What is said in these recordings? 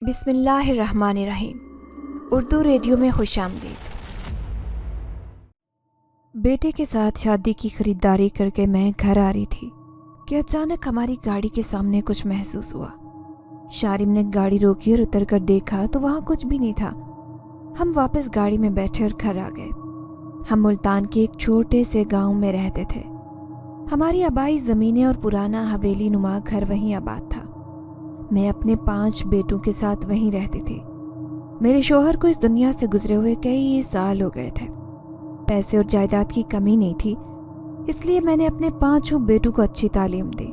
بسم اللہ الرحمن الرحیم۔ اردو ریڈیو میں خوش آمدید۔ بیٹے کے ساتھ شادی کی خریداری کر کے میں گھر آ رہی تھی کہ اچانک ہماری گاڑی کے سامنے کچھ محسوس ہوا۔ شارم نے گاڑی روکی اور اتر کر دیکھا تو وہاں کچھ بھی نہیں تھا۔ ہم واپس گاڑی میں بیٹھے اور گھر آ گئے۔ ہم ملتان کے ایک چھوٹے سے گاؤں میں رہتے تھے۔ ہماری آبائی زمینیں اور پرانا حویلی نما گھر وہیں آباد تھا۔ میں اپنے 5 بیٹوں کے ساتھ وہیں رہتی تھی۔ میرے شوہر کو اس دنیا سے گزرے ہوئے کئی سال ہو گئے تھے۔ پیسے اور جائیداد کی کمی نہیں تھی، اس لیے میں نے اپنے 5 بیٹوں کو اچھی تعلیم دی۔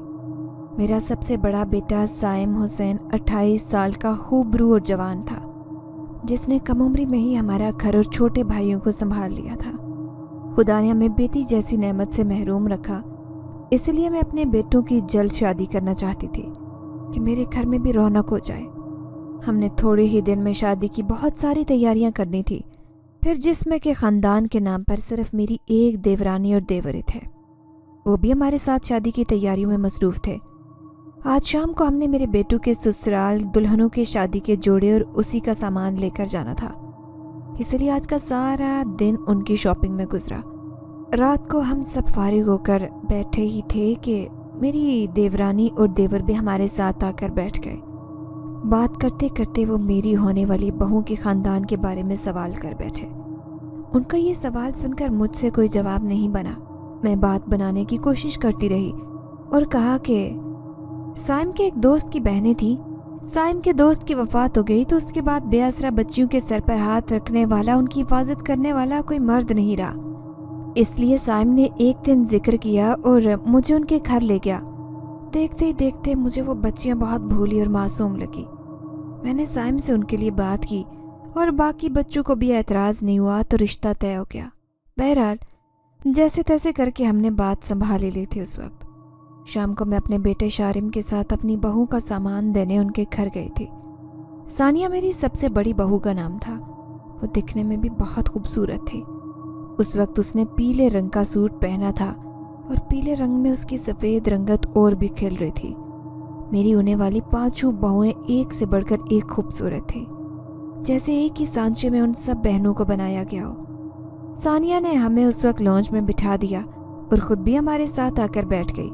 میرا سب سے بڑا بیٹا سائم حسین 28 سال کا خوب رو اور جوان تھا، جس نے کم عمری میں ہی ہمارا گھر اور چھوٹے بھائیوں کو سنبھال لیا تھا۔ خدا نے ہمیں بیٹی جیسی نعمت سے محروم رکھا، اس لیے میں اپنے بیٹوں کی جلد شادی کرنا چاہتی تھی کہ میرے گھر میں بھی رونق ہو جائے۔ ہم نے تھوڑے ہی دن میں شادی کی بہت ساری تیاریاں کرنی تھی، پھر جس میں کہ خاندان کے نام پر صرف میری ایک دیورانی اور دیورے تھے، وہ بھی ہمارے ساتھ شادی کی تیاریوں میں مصروف تھے۔ آج شام کو ہم نے میرے بیٹوں کے سسرال دلہنوں کے شادی کے جوڑے اور اسی کا سامان لے کر جانا تھا، اس لیے آج کا سارا دن ان کی شاپنگ میں گزرا۔ رات کو ہم سب فارغ ہو کر بیٹھے ہی تھے کہ میری دیورانی اور دیور بھی ہمارے ساتھ آ کر بیٹھ گئے۔ بات کرتے کرتے وہ میری ہونے والی بہو کے خاندان کے بارے میں سوال کر بیٹھے۔ ان کا یہ سوال سن کر مجھ سے کوئی جواب نہیں بنا۔ میں بات بنانے کی کوشش کرتی رہی اور کہا کہ سائم کے ایک دوست کی بہنیں تھیں۔ سائم کے دوست کی وفات ہو گئی تو اس کے بعد بے آسرا بچیوں کے سر پر ہاتھ رکھنے والا، ان کی حفاظت کرنے والا کوئی مرد نہیں رہا، اس لیے سائم نے ایک دن ذکر کیا اور مجھے ان کے گھر لے گیا۔ دیکھتے ہی دیکھتے مجھے وہ بچیاں بہت بھولی اور معصوم لگی۔ میں نے سائم سے ان کے لیے بات کی اور باقی بچوں کو بھی اعتراض نہیں ہوا تو رشتہ طے ہو گیا۔ بہرحال جیسے تیسے کر کے ہم نے بات سنبھال لی تھی۔ اس وقت شام کو میں اپنے بیٹے شارم کے ساتھ اپنی بہو کا سامان دینے ان کے گھر گئی تھی۔ ثانیہ میری سب سے بڑی بہو کا نام تھا۔ وہ دکھنے میں بھی بہت خوبصورت تھی۔ اس وقت اس نے پیلے رنگ کا سوٹ پہنا تھا اور پیلے رنگ میں اس کی سفید رنگت اور بھی کھل رہی تھی۔ میری ہونے والی 5 بہویں ایک سے بڑھ کر ایک خوبصورت تھی، جیسے ایک ہی سانچے میں ان سب بہنوں کو بنایا گیا ہو۔ ثانیہ نے ہمیں اس وقت لانچ میں بٹھا دیا اور خود بھی ہمارے ساتھ آ کر بیٹھ گئی۔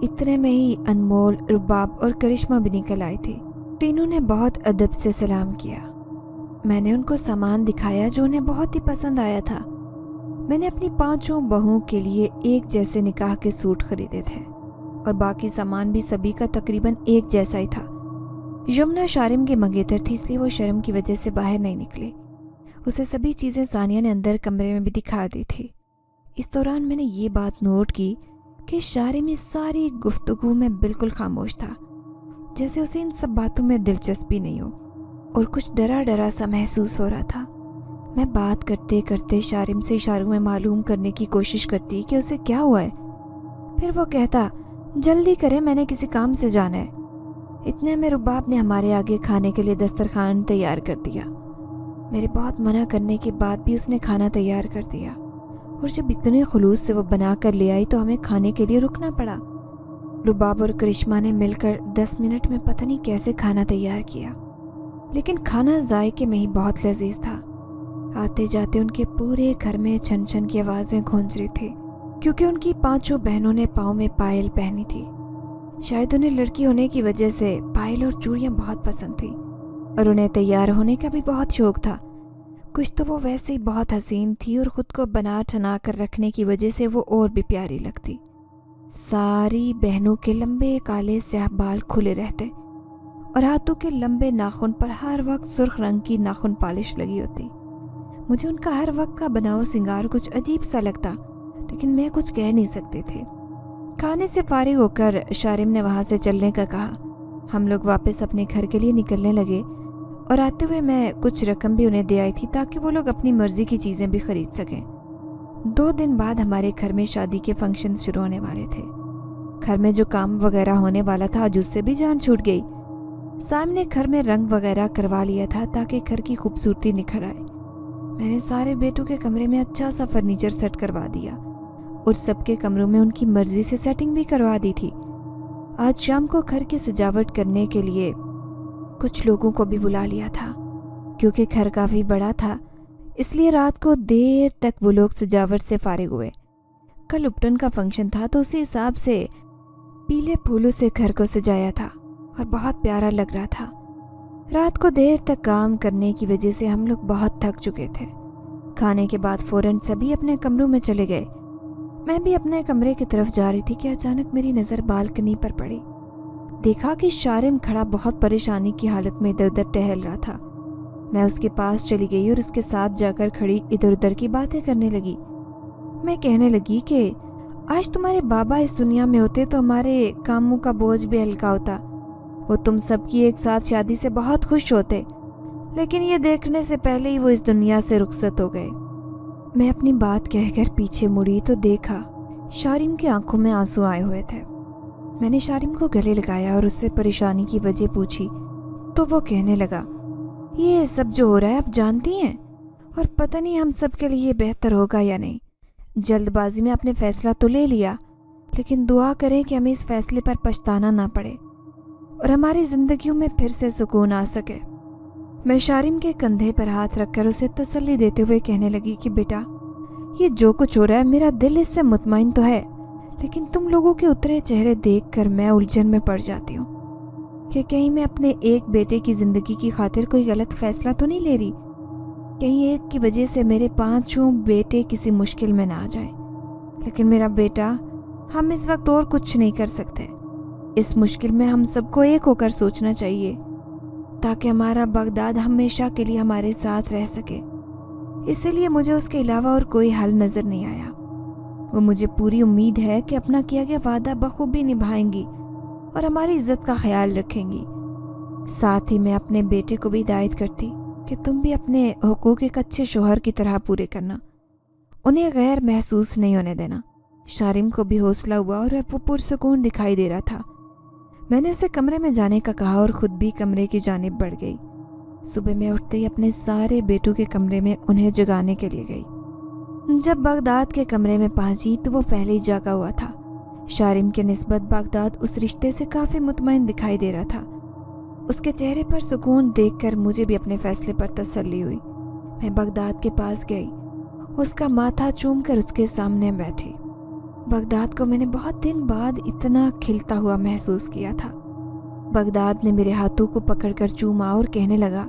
اتنے میں ہی انمول، رباب اور کرشمہ بھی نکل آئی تھی۔ تینوں نے بہت ادب سے سلام کیا۔ میں نے ان کو سامان دکھایا جو انہیں بہت ہی پسند آیا تھا۔ میں نے اپنی 5 بہوؤں کے لیے ایک جیسے نکاح کے سوٹ خریدے تھے اور باقی سامان بھی سبھی کا تقریباً ایک جیسا ہی تھا۔ یمنا شارم کی منگیتر تھی، اس لیے وہ شرم کی وجہ سے باہر نہیں نکلی۔ اسے سبھی چیزیں ثانیہ نے اندر کمرے میں بھی دکھا دی تھی۔ اس دوران میں نے یہ بات نوٹ کی کہ شارم اس ساری گفتگو میں بالکل خاموش تھا، جیسے اسے ان سب باتوں میں دلچسپی نہیں ہو اور کچھ ڈرا ڈرا سا محسوس ہو رہا تھا۔ میں بات کرتے کرتے شارم سے اشاروں میں معلوم کرنے کی کوشش کرتی کہ اسے کیا ہوا ہے، پھر وہ کہتا جلدی کرے، میں نے کسی کام سے جانا ہے۔ اتنے میں رباب نے ہمارے آگے کھانے کے لیے دسترخوان تیار کر دیا۔ میرے بہت منع کرنے کے بعد بھی اس نے کھانا تیار کر دیا، اور جب اتنے خلوص سے وہ بنا کر لے آئی تو ہمیں کھانے کے لیے رکنا پڑا۔ رباب اور کرشمہ نے مل کر 10 منٹ میں پتہ نہیں کیسے کھانا تیار کیا، لیکن کھانا ذائقے میں ہی بہت لذیذ تھا۔ آتے جاتے ان کے پورے گھر میں چھن چھن کی آوازیں گونج رہی تھی، کیونکہ ان کی 5 بہنوں نے پاؤں میں پائل پہنی تھی۔ شاید انہیں لڑکی ہونے کی وجہ سے پائل اور چوڑیاں بہت پسند تھیں، اور انہیں تیار ہونے کا بھی بہت شوق تھا۔ کچھ تو وہ ویسے ہی بہت حسین تھی اور خود کو بنا ٹھنا کر رکھنے کی وجہ سے وہ اور بھی پیاری لگتی۔ ساری بہنوں کے لمبے کالے سیاہ بال کھلے رہتے اور ہاتھوں کے لمبے ناخن پر ہر وقت سرخ رنگ کی ناخن پالش لگی ہوتی۔ مجھے ان کا ہر وقت کا بناؤ سنگار کچھ عجیب سا لگتا، لیکن میں کچھ کہہ نہیں سکتے تھے۔ کھانے سے فارغ ہو کر شارم نے وہاں سے چلنے کا کہا۔ ہم لوگ واپس اپنے گھر کے لیے نکلنے لگے، اور آتے ہوئے میں کچھ رقم بھی انہیں دے آئی تھی تاکہ وہ لوگ اپنی مرضی کی چیزیں بھی خرید سکیں۔ 2 دن بعد ہمارے گھر میں شادی کے فنکشن شروع ہونے والے تھے۔ گھر میں جو کام وغیرہ ہونے والا تھا آج اس سے بھی جان چھوٹ گئی۔ سائم نے گھر میں رنگ وغیرہ کروا لیا تھا تاکہ گھر کی خوبصورتی نکھر آئے۔ میں نے سارے بیٹوں کے کمرے میں اچھا سا فرنیچر سیٹ کروا دیا اور سب کے کمروں میں ان کی مرضی سے سیٹنگ بھی کروا دی تھی۔ آج شام کو گھر کی سجاوٹ کرنے کے لیے कुछ लोगों को भी बुला लिया था। क्योंकि घर काफ़ी बड़ा था इसलिए रात को देर तक वो लोग सजावट से फारिग हुए। कल उपटन का फंक्शन था तो उसी हिसाब से पीले फूलों से घर को सजाया था और बहुत प्यारा लग रहा था। रात को देर तक काम करने की वजह से हम लोग बहुत थक चुके थे। खाने के बाद फौरन सभी अपने कमरों में चले गए। मैं भी अपने कमरे की तरफ जा रही थी कि अचानक मेरी नज़र बालकनी पर पड़ी। देखा कि शारिम खड़ा बहुत परेशानी की हालत में इधर उधर टहल रहा था। मैं उसके पास चली गई और उसके साथ जाकर खड़ी इधर उधर की बातें करने लगी। मैं कहने लगी कि आज तुम्हारे बाबा इस दुनिया में होते तो हमारे कामों का बोझ भी हल्का होता। वो तुम सबकी एक साथ शादी से बहुत खुश होते, लेकिन ये देखने से पहले ही वो इस दुनिया से रुखसत हो गए। मैं अपनी बात कहकर पीछे मुड़ी तो देखा शारिम की आंखों में आंसू आए हुए थे। मैंने शारिम को गले लगाया और उससे परेशानी की वजह पूछी तो वो कहने लगा, ये सब जो हो रहा है आप जानती हैं, और पता नहीं हम सब के लिए बेहतर होगा या नहीं। जल्दबाजी में आपने फैसला तो ले लिया, लेकिन दुआ करें कि हमें इस फैसले पर पछताना ना पड़े और हमारी जिंदगियों में फिर से सुकून आ सके। मैं शारिम के कंधे पर हाथ रखकर उसे तसल्ली देते हुए कहने लगी कि बेटा, ये जो कुछ हो रहा है मेरा दिल इससे मुतमईन तो है, लेकिन तुम लोगों के उतरे चेहरे देखकर मैं उलझन में पड़ जाती हूँ कि कहीं मैं अपने एक बेटे की ज़िंदगी की खातिर कोई गलत फैसला तो नहीं ले रही। कहीं एक की वजह से मेरे 5 बेटे किसी मुश्किल में ना आ जाएं। लेकिन मेरा बेटा, हम इस वक्त और कुछ नहीं कर सकते। इस मुश्किल में हम सबको एक होकर सोचना चाहिए ताकि हमारा बगदाद हमेशा के लिए हमारे साथ रह सके। इसीलिए मुझे उसके अलावा और कोई हल नज़र नहीं आया। वो मुझे पूरी उम्मीद है कि अपना किया गया वादा बखूबी निभाएंगी और हमारी इज्जत का ख्याल रखेंगी। साथ ही मैं अपने बेटे को भी हिदायत करती कि तुम भी अपने हुकूक एक अच्छे शोहर की तरह पूरे करना, उन्हें गैर महसूस नहीं होने देना। शारिम को भी हौसला हुआ और वो पुरसुकून दिखाई दे रहा था। मैंने उसे कमरे में जाने का कहा और ख़ुद भी कमरे की जानिब बढ़ गई। सुबह मैं उठते ही अपने सारे बेटों के कमरे में उन्हें जगाने के लिए गई। जब बगदाद के कमरे में पहुंची तो वो पहले ही जागा हुआ था। शारिम के निस्बत बगदाद उस रिश्ते से काफ़ी मुतमईन दिखाई दे रहा था। उसके चेहरे पर सुकून देखकर मुझे भी अपने फैसले पर तसल्ली हुई। मैं बगदाद के पास गई, उसका माथा चूमकर उसके सामने बैठी। बगदाद को मैंने बहुत दिन बाद इतना खिलता हुआ महसूस किया था। बगदाद ने मेरे हाथों को पकड़कर चूमा और कहने लगा,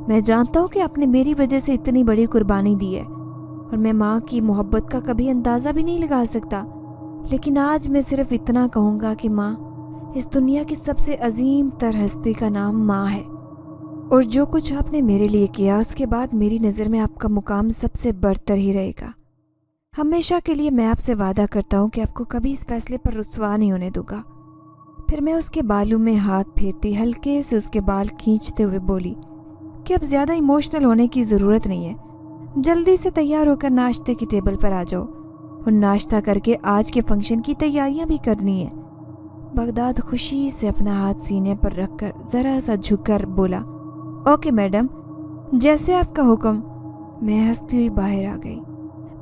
मैं जानता हूँ कि आपने मेरी वजह से इतनी बड़ी कुर्बानी दी है और मैं माँ की मोहब्बत का कभी अंदाज़ा भी नहीं लगा सकता, लेकिन आज मैं सिर्फ इतना कहूँगा कि माँ, इस दुनिया की सबसे अजीम तर हस्ती का नाम माँ है, और जो कुछ आपने मेरे लिए किया उसके बाद मेरी नज़र में आपका मुकाम सबसे बरतर ही रहेगा। हमेशा के लिए मैं आपसे वादा करता हूँ कि आपको कभी इस फैसले पर रुस्वा नहीं होने दूंगा। फिर मैं उसके बालों में हाथ फेरती हल्के से उसके बाल खींचते हुए बोली कि अब ज़्यादा इमोशनल होने की ज़रूरत नहीं है, जल्दी से तैयार होकर नाश्ते की टेबल पर आ जाओ और नाश्ता करके आज के फंक्शन की तैयारियां भी करनी है। बगदाद खुशी से अपना हाथ सीने पर रखकर ज़रा सा झुककर बोला, ओके मैडम, जैसे आपका हुक्म। मैं हंसती हुई बाहर आ गई।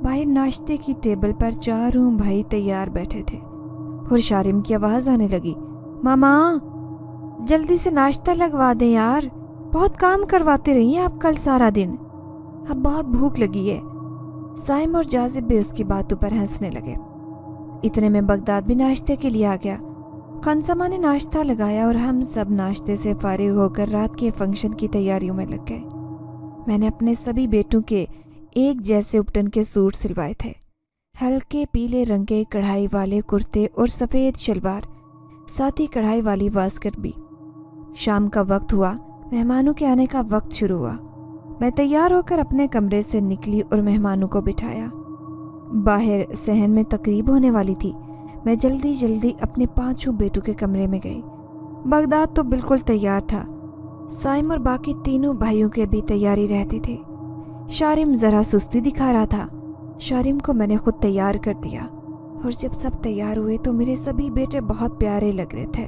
बाहर नाश्ते की टेबल पर चारों भाई तैयार बैठे थे और शारिम की आवाज़ आने लगी, मामा जल्दी से नाश्ता लगवा दें यार, बहुत काम करवाते रही हैं आप कल सारा दिन, अब बहुत भूख लगी है। साइम और जाजिब भी उसकी बातों पर हंसने लगे। इतने में बगदाद भी नाश्ते के लिए आ गया। खनसमा ने नाश्ता लगाया और हम सब नाश्ते से फारिग होकर रात के फंक्शन की तैयारियों में लग गए। मैंने अपने सभी बेटों के एक जैसे उपटन के सूट सिलवाए थे, हल्के पीले रंग के कढ़ाई वाले कुर्ते और सफ़ेद शलवार, साथ ही कढ़ाई वाली वास्कट भी। शाम का वक्त हुआ, मेहमानों के आने का वक्त शुरू हुआ। मैं तैयार होकर अपने कमरे से निकली और मेहमानों को बिठाया। बाहर सहन में तकरीब होने वाली थी। मैं जल्दी जल्दी अपने 5 बेटों के कमरे में गई। बगदाद तो बिल्कुल तैयार था। साइम और बाकी तीनों भाइयों की भी तैयारी रहती थी। शारिम ज़रा सुस्ती दिखा रहा था। शारिम को मैंने खुद तैयार कर दिया और जब सब तैयार हुए तो मेरे सभी बेटे बहुत प्यारे लग रहे थे।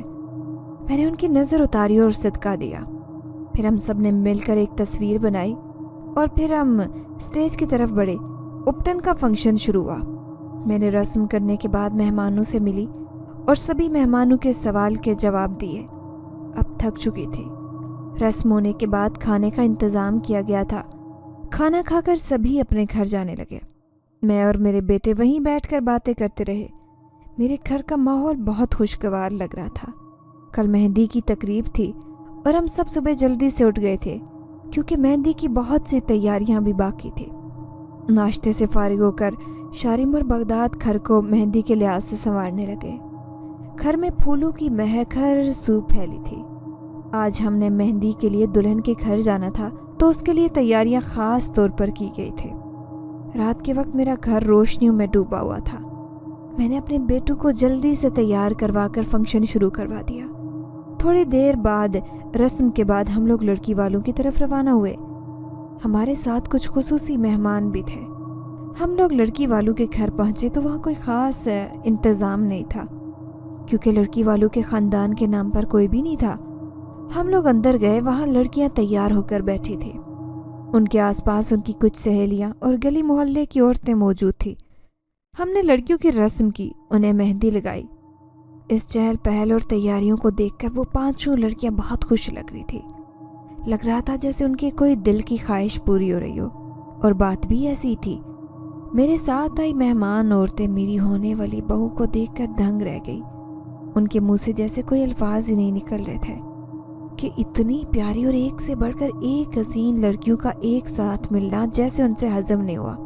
मैंने उनकी नज़र उतारी और सदका दिया। फिर हम सब ने मिलकर एक तस्वीर बनाई और फिर हम स्टेज की तरफ बढ़े। उपटन का फंक्शन शुरू हुआ। मैंने रस्म करने के बाद मेहमानों से मिली और सभी मेहमानों के सवाल के जवाब दिए। अब थक चुकी थी। रस्म होने के बाद खाने का इंतज़ाम किया गया था। खाना खाकर सभी अपने घर जाने लगे। मैं और मेरे बेटे वहीं बैठकर बातें करते रहे। मेरे घर का माहौल बहुत खुशगवार लग रहा था। कल मेहंदी की तकरीब थी और हम सब सुबह जल्दी से उठ गए थे क्योंकि मेहंदी की बहुत सी तैयारियां भी बाकी थी। नाश्ते से फारिग होकर शारिम और बगदाद घर को मेहंदी के लिहाज से संवारने लगे। घर में फूलों की महक हर सू फैली थी। आज हमने मेहंदी के लिए दुल्हन के घर जाना था तो उसके लिए तैयारियां खास तौर पर की गई थी। रात के वक्त मेरा घर रोशनियों में डूबा हुआ था। मैंने अपने बेटू को जल्दी से तैयार करवाकर फंक्शन शुरू करवा दिया। थोड़ी देर बाद रस्म के बाद हम लोग लड़की वालों की तरफ रवाना हुए। हमारे साथ कुछ खुसूसी मेहमान भी थे। हम लोग लड़की वालों के घर पहुंचे तो वहाँ कोई ख़ास इंतज़ाम नहीं था क्योंकि लड़की वालों के ख़ानदान के नाम पर कोई भी नहीं था। हम लोग अंदर गए, वहाँ लड़कियाँ तैयार होकर बैठी थी। उनके आसपास उनकी कुछ सहेलियाँ और गली मोहल्ले की औरतें मौजूद थी। हमने लड़कियों की रस्म की, उन्हें मेहंदी लगाई। इस चहल पहल और तैयारियों को देखकर वो पांचों लड़कियां बहुत खुश लग रही थी। लग रहा था जैसे उनकी कोई दिल की ख्वाहिश पूरी हो रही हो, और बात भी ऐसी थी। मेरे साथ आई मेहमान औरतें मेरी होने वाली बहू को देखकर दंग रह गई। उनके मुंह से जैसे कोई अल्फाज ही नहीं निकल रहे थे कि इतनी प्यारी और एक से बढ़कर एक हसीन लड़कियों का एक साथ मिलना जैसे उनसे हजम नहीं हुआ।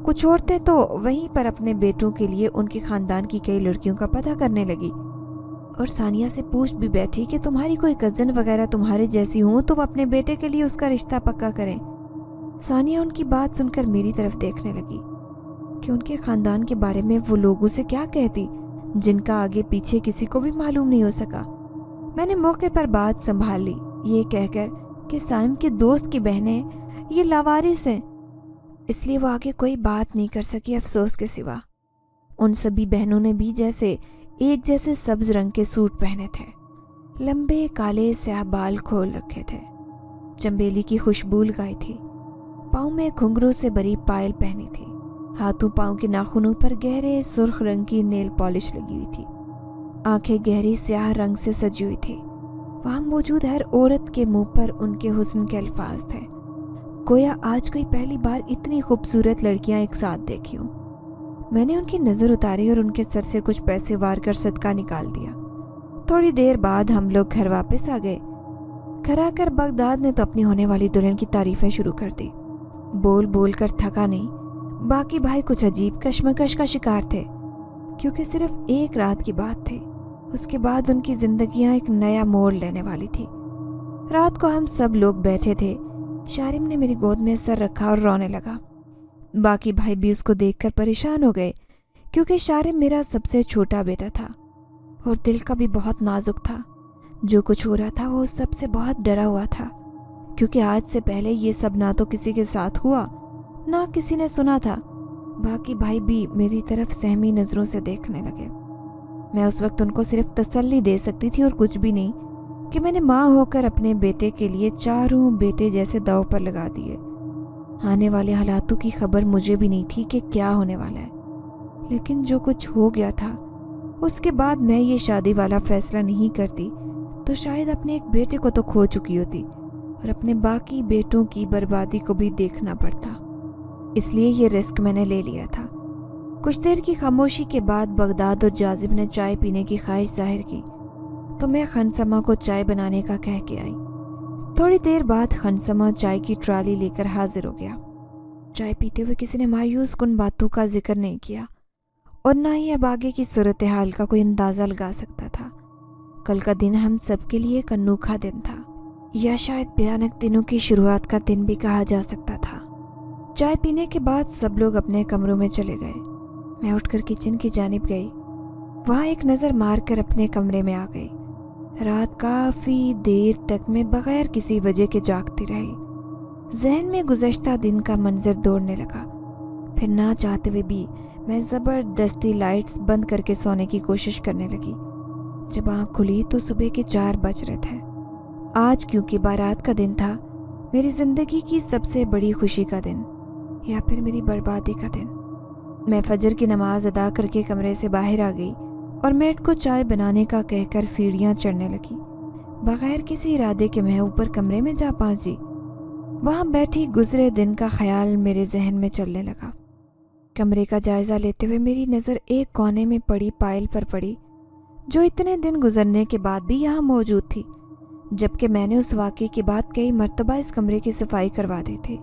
कुछ औरतें तो वहीं पर अपने बेटों के लिए उनके खानदान की कई लड़कियों का पता करने लगी और सानिया से पूछ भी बैठी कि तुम्हारी कोई कज़न वगैरह तुम्हारे जैसी हो तो वो अपने बेटे के लिए उसका रिश्ता पक्का करें। सानिया उनकी बात सुनकर मेरी तरफ देखने लगी कि उनके खानदान के बारे में वो लोगों से क्या कहती जिनका आगे पीछे किसी को भी मालूम नहीं हो सका। मैंने मौके पर बात संभाल ली, ये कहकर कि साइम के दोस्त की बहनें ये लावारिस हैं, इसलिए वो आगे कोई बात नहीं कर सकी अफसोस के सिवा। उन सभी बहनों ने भी जैसे एक जैसे सब्ज रंग के सूट पहने थे, लंबे काले स्याह बाल खोल रखे थे, चंबेली की खुशबू लगाई थी, पाँव में घुंघरू से भरी पायल पहनी थी, हाथों पाँव के नाखूनों पर गहरे सुर्ख रंग की नेल पॉलिश लगी हुई थी, आंखें गहरी स्याह रंग से सजी हुई थी। वहाँ मौजूद हर औरत के मुंह पर उनके हुस्न के अल्फाज थे, गोया आज कोई पहली बार इतनी खूबसूरत लड़कियां एक साथ देखी हूँ। मैंने उनकी नज़र उतारी और उनके सर से कुछ पैसे वार कर सदका निकाल दिया। थोड़ी देर बाद हम लोग घर वापस आ गए। घर आकर बगदाद ने तो अपनी होने वाली दुल्हन की तारीफें शुरू कर दी। बोल बोल कर थका नहीं। बाकी भाई कुछ अजीब कश्मकश का शिकार थे क्योंकि सिर्फ एक रात की बात थी। उसके बाद उनकी जिंदगियां एक नया मोड़ लेने वाली थी। रात को हम सब लोग बैठे थे। शारिम ने मेरी गोद में सर रखा और रोने लगा। बाकी भाई भी उसको देखकर परेशान हो गए क्योंकि शारिम मेरा सबसे छोटा बेटा था और दिल का भी बहुत नाजुक था। जो कुछ हो रहा था वो उस सब से बहुत डरा हुआ था क्योंकि आज से पहले ये सब ना तो किसी के साथ हुआ ना किसी ने सुना था। बाकी भाई भी मेरी तरफ सहमी नज़रों से देखने लगे। मैं उस वक्त उनको सिर्फ तसल्ली दे सकती थी और कुछ भी नहीं कि मैंने माँ होकर अपने बेटे के लिए चारों बेटे जैसे दांव पर लगा दिए। आने वाले हालातों की खबर मुझे भी नहीं थी कि क्या होने वाला है, लेकिन जो कुछ हो गया था उसके बाद मैं ये शादी वाला फैसला नहीं करती तो शायद अपने एक बेटे को तो खो चुकी होती और अपने बाकी बेटों की बर्बादी को भी देखना पड़ता। इसलिए ये रिस्क मैंने ले लिया था। कुछ देर की खामोशी के बाद बगदाद और जाजिब ने चाय पीने की ख्वाहिश जाहिर की तो मैं खनसमा को चाय बनाने का कह के आई। थोड़ी देर बाद खनसमा चाय की ट्राली लेकर हाजिर हो गया। चाय पीते हुए किसी ने मायूस कुन बातों का जिक्र नहीं किया और ना ही अब आगे की सूरत हाल का कोई अंदाज़ा लगा सकता था। कल का दिन हम सबके लिए एक अनोखा दिन था, या शायद भयानक दिनों की शुरुआत का दिन भी कहा जा सकता था। चाय पीने के बाद सब लोग अपने कमरों में चले गए। मैं उठकर किचन की जानिब गई। वहाँ एक नज़र मारकर अपने कमरे में आ गई। रात काफ़ी देर तक मैं बगैर किसी वजह के जागती रही। जहन में गुज़श्ता दिन का मंजर दौड़ने लगा। फिर ना चाहते हुए भी मैं ज़बरदस्ती लाइट्स बंद करके सोने की कोशिश करने लगी। जब आँख खुली तो सुबह के 4 बज रहे थे। आज क्योंकि बारात का दिन था, मेरी ज़िंदगी की सबसे बड़ी खुशी का दिन, या फिर मेरी बर्बादी का दिन। मैं फजर की नमाज अदा करके कमरे से बाहर आ गई और मेड को चाय बनाने का कहकर सीढ़ियाँ चढ़ने लगी। बगैर किसी इरादे के मैं ऊपर कमरे में जा पहुंची। वहां बैठी गुजरे दिन का ख्याल मेरे जहन में चलने लगा। कमरे का जायजा लेते हुए मेरी नज़र एक कोने में पड़ी पायल पर पड़ी, जो इतने दिन गुजरने के बाद भी यहाँ मौजूद थी, जबकि मैंने उस वाक़ये के बाद कई मर्तबा इस कमरे की सफाई करवा दी थी।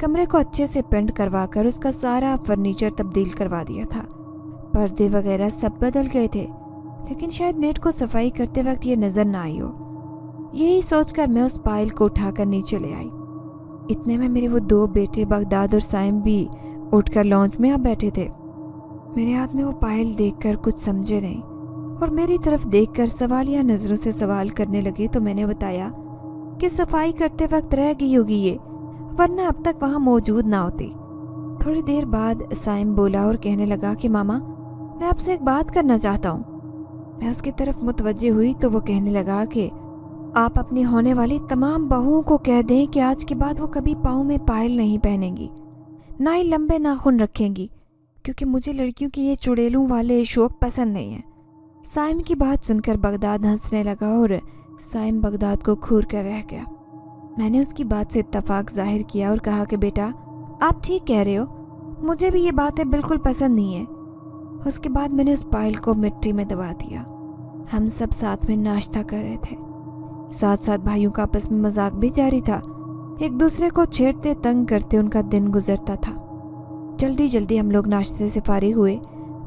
कमरे को अच्छे से पेंट करवा कर उसका सारा फर्नीचर तब्दील करवा दिया था। पर्दे वगैरह सब बदल गए थे, लेकिन शायद मेड को सफाई करते वक्त ये नज़र ना आई हो। यही सोचकर मैं उस पायल को उठाकर नीचे ले आई। इतने में मेरे वो दो बेटे बगदाद और साइम भी उठकर लॉन्च में आ बैठे थे। मेरे हाथ में वो पायल देखकर कुछ समझे नहीं और मेरी तरफ देखकर सवालिया नज़रों से सवाल करने लगे, तो मैंने बताया कि सफाई करते वक्त रह गई होगी ये, वरना अब तक वहाँ मौजूद ना होती। थोड़ी देर बाद साइम बोला और कहने लगा कि मामा, मैं आपसे एक बात करना चाहता हूँ। मैं उसकी तरफ मुतवज्जे हुई तो वो कहने लगा कि आप अपनी होने वाली तमाम बहुओं को कह दें कि आज के बाद वो कभी पाँव में पायल नहीं पहनेंगी, ना ही लंबे नाखून रखेंगी, क्योंकि मुझे लड़कियों की ये चुड़ैलों वाले शौक पसंद नहीं है। साइम की बात सुनकर बगदाद हंसने लगा और साइम बगदाद को घूर कर रह गया। मैंने उसकी बात से इत्तफाक जाहिर किया और कहा कि बेटा, आप ठीक कह रहे हो, मुझे भी ये बातें बिल्कुल पसंद नहीं है। उसके बाद मैंने उस पायल को मिट्टी में दबा दिया। हम सब साथ में नाश्ता कर रहे थे, साथ साथ भाइयों का आपस में मजाक भी जारी था। एक दूसरे को छेड़ते तंग करते उनका दिन गुजरता था। जल्दी जल्दी हम लोग नाश्ते से फारिग हुए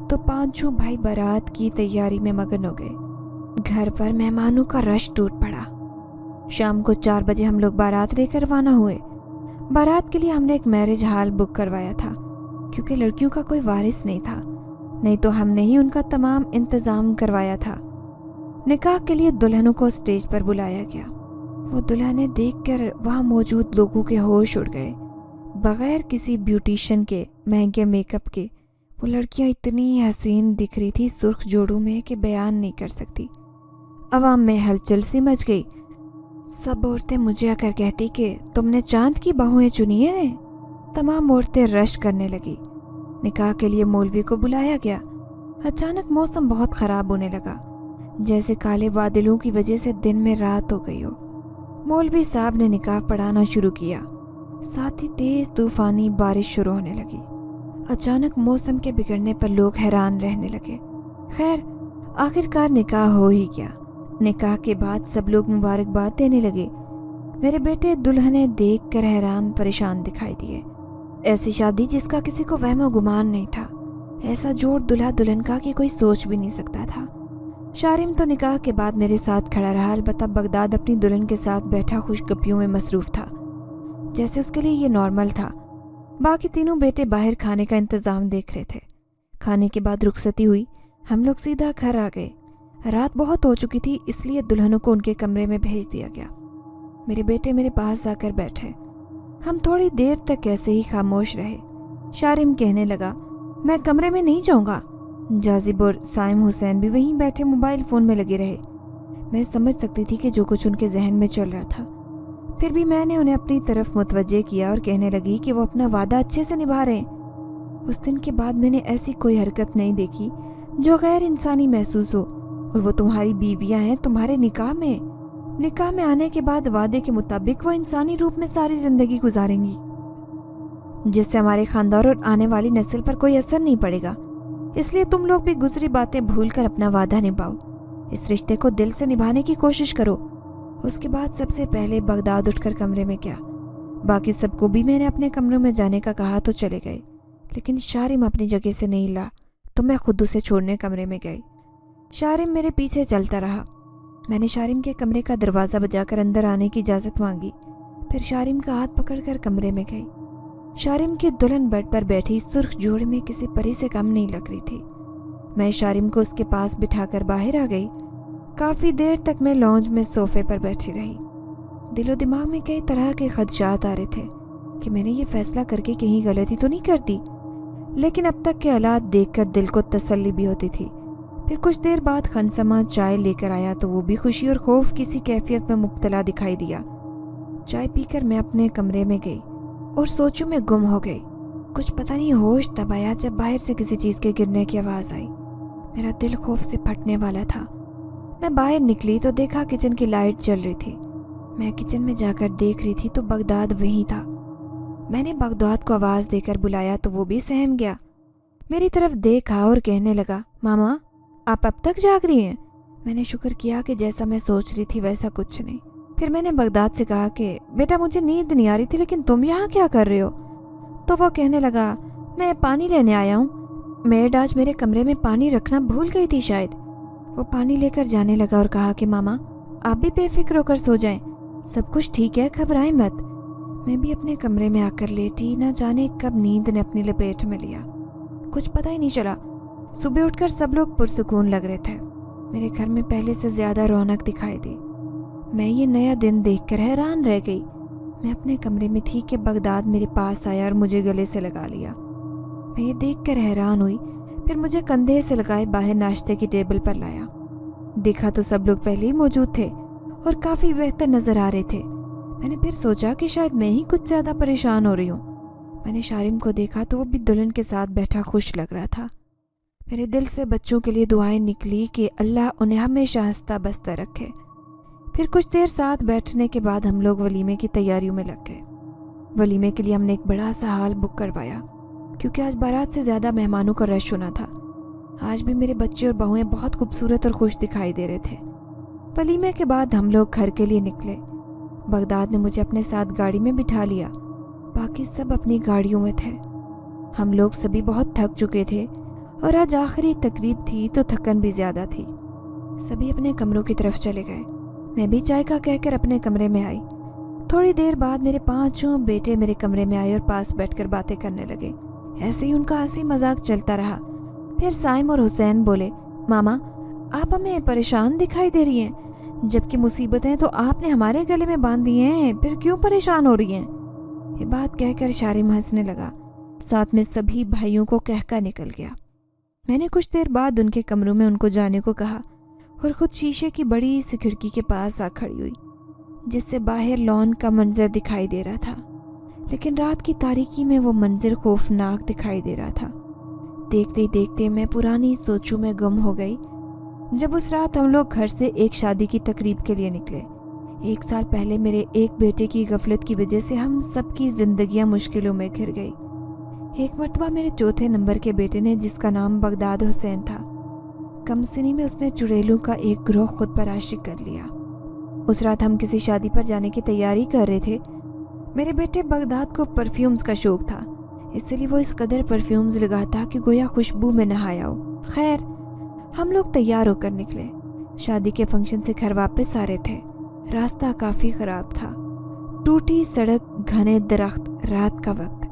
तो पांचों भाई बारात की तैयारी में मगन हो गए। घर पर मेहमानों का रश टूट पड़ा। शाम को 4 बजे हम लोग बारात लेकर रवाना हुए। बारात के लिए हमने एक मैरिज हॉल बुक करवाया था, क्योंकि लड़कियों का कोई वारिस नहीं था, नहीं तो हमने ही उनका तमाम इंतज़ाम करवाया था। निकाह के लिए दुल्हनों को स्टेज पर बुलाया गया। वो दुल्हनें देखकर वहाँ मौजूद लोगों के होश उड़ गए। बगैर किसी ब्यूटिशियन के महंगे मेकअप के वो लड़कियाँ इतनी हसीन दिख रही थी सुर्ख जोड़ों में कि बयान नहीं कर सकती। अवाम में हलचल सी मच गई। सब औरतें मुझे आकर कहती कि तुमने चांद की बहुएं चुनी है। तमाम औरतें रश करने लगी। निकाह के लिए मौलवी को बुलाया गया। अचानक मौसम बहुत ख़राब होने लगा, जैसे काले बादलों की वजह से दिन में रात हो गई हो। मौलवी साहब ने निकाह पढ़ाना शुरू किया, साथ ही तेज़ तूफ़ानी बारिश शुरू होने लगी। अचानक मौसम के बिगड़ने पर लोग हैरान रहने लगे। खैर, आखिरकार निकाह हो ही गया। निकाह के बाद सब लोग मुबारकबाद देने लगे। मेरे बेटे दुल्हनें देखकर हैरान परेशान दिखाई दिए। ऐसी शादी जिसका किसी को वहम गुमान नहीं था, ऐसा जोड़ दुल्हा दुल्हन का कि कोई सोच भी नहीं सकता था। शारिम तो निकाह के बाद मेरे साथ खड़ा रहा, अलबत्ता बगदाद अपनी दुल्हन के साथ बैठा खुशगपियों में मसरूफ़ था, जैसे उसके लिए ये नॉर्मल था। बाकी तीनों बेटे बाहर खाने का इंतज़ाम देख रहे थे। खाने के बाद रुखसती हुई, हम लोग सीधा घर आ गए। रात बहुत हो चुकी थी, इसलिए दुल्हनों को उनके कमरे में भेज दिया गया। मेरे बेटे मेरे पास आकर बैठे। हम थोड़ी देर तक ऐसे ही खामोश रहे। शारिम कहने लगा, मैं कमरे में नहीं जाऊंगा। जाजिब और साइम हुसैन भी वहीं बैठे मोबाइल फ़ोन में लगे रहे। मैं समझ सकती थी कि जो कुछ उनके जहन में चल रहा था, फिर भी मैंने उन्हें अपनी तरफ मुतवज्जे किया और कहने लगी कि वो अपना वादा अच्छे से निभा रहे हैं। उस दिन के बाद मैंने ऐसी कोई हरकत नहीं देखी जो गैर इंसानी महसूस हो, और वो तुम्हारी बीवियां हैं। तुम्हारे निकाह में आने के बाद वादे के मुताबिक वो इंसानी रूप में सारी जिंदगी गुजारेंगी, जिससे हमारे खानदान और आने वाली नस्ल पर कोई असर नहीं पड़ेगा। इसलिए तुम लोग भी गुजरी बातें भूलकर अपना वादा निभाओ। इस रिश्ते को दिल से निभाने की कोशिश करो। उसके बाद सबसे पहले बगदाद उठकर कमरे में गया। बाकी सबको भी मैंने अपने कमरों में जाने का कहा तो चले गए, लेकिन शारिम अपनी जगह से नहीं हिला, तो मैं खुद उसे छोड़ने कमरे में गई। शारिम मेरे पीछे चलता रहा। मैंने शारिम के कमरे का दरवाज़ा बजाकर अंदर आने की इजाज़त मांगी, फिर शारिम का हाथ पकड़कर कमरे में गई। शारिम की दुल्हन बेड पर बैठी सुर्ख जोड़े में किसी परी से कम नहीं लग रही थी। मैं शारिम को उसके पास बिठाकर बाहर आ गई। काफ़ी देर तक मैं लॉन्ज में सोफे पर बैठी रही। दिलो दिमाग में कई तरह के खदशात आ रहे थे कि मैंने ये फैसला करके कहीं गलती तो नहीं करती, लेकिन अब तक के हालात देखकर दिल को तसल्ली भी होती थी। फिर कुछ देर बाद खनसमा चाय लेकर आया तो वो भी खुशी और खौफ किसी कैफियत में मुब्तला दिखाई दिया। चाय पीकर मैं अपने कमरे में गई और सोचों में गुम हो गई। कुछ पता नहीं होश तब आया जब बाहर से किसी चीज़ के गिरने की आवाज़ आई। मेरा दिल खौफ से फटने वाला था। मैं बाहर निकली तो देखा किचन की लाइट जल रही थी। मैं किचन में जाकर देख रही थी तो बगदाद वहीं था। मैंने बगदाद को आवाज़ देकर बुलाया तो वो भी सहम गया। मेरी तरफ देखा और कहने लगा, मामा आप अब तक जाग रही हैं? मैंने शुक्र किया कि जैसा मैं सोच रही थी वैसा कुछ नहीं। फिर मैंने बगदाद से कहा कि बेटा मुझे नींद नहीं आ रही थी, लेकिन तुम यहाँ क्या कर रहे हो? तो वो कहने लगा, मैं पानी लेने आया हूँ। मेड आज मेरे कमरे में पानी रखना भूल गई थी शायद। वो पानी लेकर जाने लगा और कहा कि मामा आप भी बेफिक्र होकर सो जाएं, सब कुछ ठीक है, घबराएं मत। मैं भी अपने कमरे में आकर लेटी, ना जाने कब नींद ने अपनी लपेट में लिया। कुछ पता ही नहीं चला। सुबह उठकर सब लोग पुरसुकून लग रहे थे। मेरे घर में पहले से ज़्यादा रौनक दिखाई दी। मैं ये नया दिन देखकर हैरान रह गई। मैं अपने कमरे में थी कि बगदाद मेरे पास आया और मुझे गले से लगा लिया। मैं ये देखकर हैरान हुई। फिर मुझे कंधे से लगाए बाहर नाश्ते की टेबल पर लाया। देखा तो सब लोग पहले ही मौजूद थे और काफ़ी बेहतर नज़र आ रहे थे। मैंने फिर सोचा कि शायद मैं ही कुछ ज़्यादा परेशान हो रही हूँ। मैंने शारिम को देखा तो वो भी दुल्हन के साथ बैठा खुश लग रहा था। मेरे दिल से बच्चों के लिए दुआएं निकली कि अल्लाह उन्हें हमेशा हंसता बसता रखे। फिर कुछ देर साथ बैठने के बाद हम लोग वलीमे की तैयारियों में लग गए। वलीमे के लिए हमने एक बड़ा सा हॉल बुक करवाया, क्योंकि आज बारात से ज़्यादा मेहमानों का रश होना था। आज भी मेरे बच्चे और बहुएं बहुत खूबसूरत और खुश दिखाई दे रहे थे। वलीमे के बाद हम लोग घर के लिए निकले। बगदाद ने मुझे अपने साथ गाड़ी में बिठा लिया, बाकी सब अपनी गाड़ियों में थे। हम लोग सभी बहुत थक चुके थे और आज आखिरी तकरीब थी तो थकन भी ज़्यादा थी। सभी अपने कमरों की तरफ चले गए। मैं भी चाय का कहकर अपने कमरे में आई। थोड़ी देर बाद मेरे 5 बेटे मेरे कमरे में आए और पास बैठकर बातें करने लगे। ऐसे ही उनका हंसी मजाक चलता रहा। फिर साइम और हुसैन बोले, मामा आप हमें परेशान दिखाई दे रही हैं, जबकि मुसीबतें तो आपने हमारे गले में बांध दी हैं, फिर क्यों परेशान हो रही हैं? ये बात कहकर शारिम हंसने लगा। साथ में सभी भाइयों को कहका निकल गया। मैंने कुछ देर बाद उनके कमरों में उनको जाने को कहा और खुद शीशे की बड़ी सी खिड़की के पास आ खड़ी हुई, जिससे बाहर लॉन का मंजर दिखाई दे रहा था। लेकिन रात की तारीकी में वो मंजर खौफनाक दिखाई दे रहा था। देखते ही देखते मैं पुरानी सोचों में गुम हो गई। जब उस रात हम लोग घर से एक शादी की तकरीब के लिए निकले। 1 साल पहले मेरे एक बेटे की गफलत की वजह से हम सबकी जिंदगियां मुश्किलों में घिर गई। एक मर्तबा मेरे चौथे नंबर के बेटे ने, जिसका नाम बगदाद हुसैन था, कमसिनी में उसने चुड़ैलों का एक ग्रोह खुद पर आशिक कर लिया। उस रात हम किसी शादी पर जाने की तैयारी कर रहे थे। मेरे बेटे बगदाद को परफ्यूम्स का शौक था, इसलिए वो इस कदर परफ्यूम्स लगाता कि गोया खुशबू में नहाया हो। खैर हम लोग तैयार होकर निकले। शादी के फंक्शन से घर वापस आ रहे थे। रास्ता काफ़ी ख़राब था, टूटी सड़क, घने दरख्त, रात का वक्त।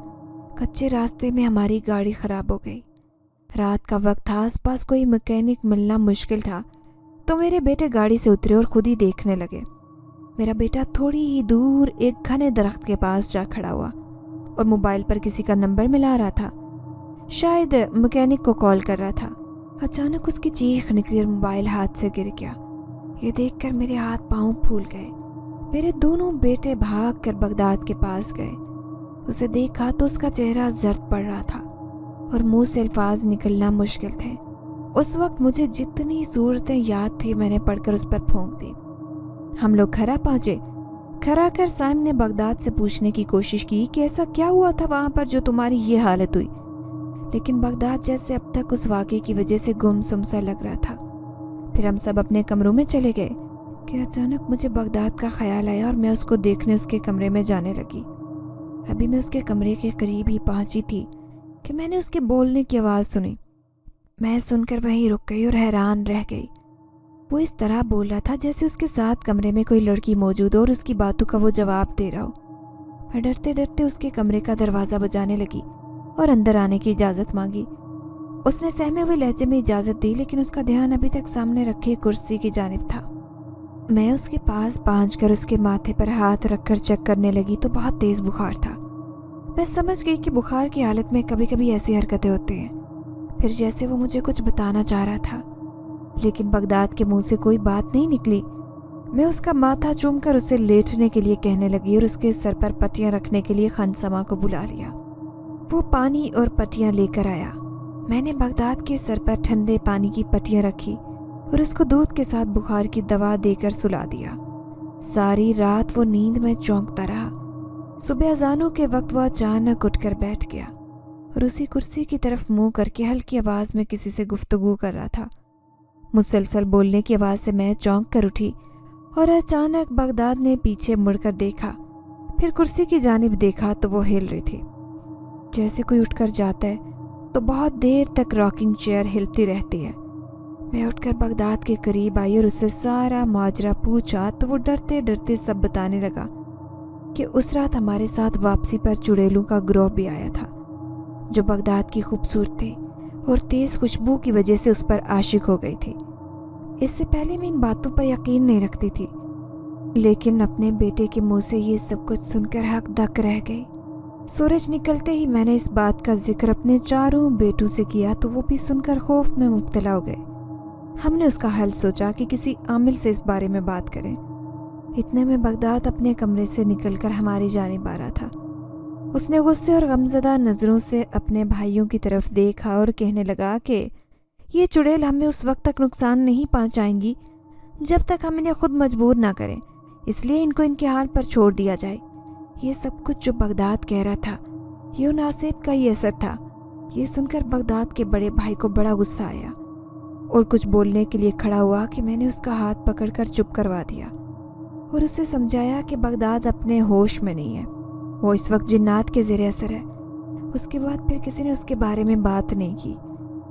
कच्चे रास्ते में हमारी गाड़ी ख़राब हो गई। रात का वक्त था, आसपास कोई मैकेनिक मिलना मुश्किल था, तो मेरे बेटे गाड़ी से उतरे और खुद ही देखने लगे। मेरा बेटा थोड़ी ही दूर एक घने दरख्त के पास जा खड़ा हुआ और मोबाइल पर किसी का नंबर मिला रहा था, शायद मैकेनिक को कॉल कर रहा था। अचानक उसकी चीख निकली और मोबाइल हाथ से गिर गया। ये देखकर मेरे हाथ पांव फूल गए। मेरे दोनों बेटे भागकर बगदाद के पास गए। उसे देखा तो उसका चेहरा जर्द पड़ रहा था और मुंह से अल्फाज निकलना मुश्किल थे। उस वक्त मुझे जितनी सूरतें याद थी मैंने पढ़कर उस पर फूंक दी। हम लोग खरा पहुंचे। खरा कर साइम ने बगदाद से पूछने की कोशिश की कि ऐसा क्या हुआ था वहां पर जो तुम्हारी ये हालत हुई, लेकिन बगदाद जैसे अब तक उस वाक़े की वजह से गुमसुम सा लग रहा था। फिर हम सब अपने कमरों में चले गए कि अचानक मुझे बगदाद का ख्याल आया और मैं उसको देखने उसके कमरे में जाने लगी। अभी मैं उसके कमरे के करीब ही पहुंची थी कि मैंने उसके बोलने की आवाज़ सुनी। मैं सुनकर वहीं रुक गई और हैरान रह गई। वो इस तरह बोल रहा था जैसे उसके साथ कमरे में कोई लड़की मौजूद हो और उसकी बातों का वो जवाब दे रहा हो। मैं डरते डरते उसके कमरे का दरवाज़ा बजाने लगी और अंदर आने की इजाज़त मांगी। उसने सहमे हुए लहजे में इजाज़त दी, लेकिन उसका ध्यान अभी तक सामने रखी कुर्सी की जानिब था। मैं उसके पास पहुंचकर उसके माथे पर हाथ रखकर चेक करने लगी तो बहुत तेज़ बुखार था। मैं समझ गई कि बुखार की हालत में कभी कभी ऐसी हरकतें होती हैं। फिर जैसे वो मुझे कुछ बताना चाह रहा था, लेकिन बगदाद के मुंह से कोई बात नहीं निकली। मैं उसका माथा चूमकर उसे लेटने के लिए कहने लगी और उसके सर पर पट्टियां रखने के लिए खनसमा को बुला लिया। वो पानी और पट्टियां लेकर आया। मैंने बगदाद के सर पर ठंडे पानी की पट्टियां रखी اور اس کو دودھ کے ساتھ بخار کی دوا دے کر سلا دیا۔ ساری رات وہ نیند میں چونکتا رہا۔ صبح اذانوں کے وقت وہ اچانک اٹھ کر بیٹھ گیا اور اسی کرسی کی طرف منہ کر کے ہلکی آواز میں کسی سے گفتگو کر رہا تھا۔ مسلسل بولنے کی آواز سے میں چونک کر اٹھی اور اچانک بغداد نے پیچھے مڑ کر دیکھا، پھر کرسی کی جانب دیکھا تو وہ ہل رہی تھی۔ جیسے کوئی اٹھ کر جاتا ہے تو بہت دیر تک راکنگ چیئر ہلتی رہتی ہے۔ میں اٹھ کر بغداد کے قریب آئی اور اس سے سارا ماجرا پوچھا تو وہ ڈرتے ڈرتے سب بتانے لگا کہ اس رات ہمارے ساتھ واپسی پر چڑیلوں کا گروہ بھی آیا تھا جو بغداد کی خوبصورتی اور تیز خوشبو کی وجہ سے اس پر عاشق ہو گئی تھی۔ اس سے پہلے میں ان باتوں پر یقین نہیں رکھتی تھی، لیکن اپنے بیٹے کے منہ سے یہ سب کچھ سن کر حق دک رہ گئی۔ سورج نکلتے ہی میں نے اس بات کا ذکر اپنے چاروں بیٹوں سے کیا تو وہ بھی سن کر خوف میں مبتلا ہو گئے۔ ہم نے اس کا حل سوچا کہ کسی عامل سے اس بارے میں بات کریں۔ اتنے میں بغداد اپنے کمرے سے نکل کر ہماری جانب آ رہا تھا۔ اس نے غصے اور غمزدہ نظروں سے اپنے بھائیوں کی طرف دیکھا اور کہنے لگا کہ یہ چڑیل ہمیں اس وقت تک نقصان نہیں پہنچائیں گی جب تک ہم انہیں خود مجبور نہ کریں، اس لیے ان کو ان کے حال پر چھوڑ دیا جائے۔ یہ سب کچھ جو بغداد کہہ رہا تھا یہ ان آصف کا ہی اثر تھا۔ یہ سن کر بغداد کے بڑے بھائی کو بڑا غصہ آیا اور کچھ بولنے کے لیے کھڑا ہوا کہ میں نے اس کا ہاتھ پکڑ کر چپ کروا دیا اور اسے سمجھایا کہ بغداد اپنے ہوش میں نہیں ہے، وہ اس وقت جنات کے زیر اثر ہے۔ اس کے بعد پھر کسی نے اس کے بارے میں بات نہیں کی۔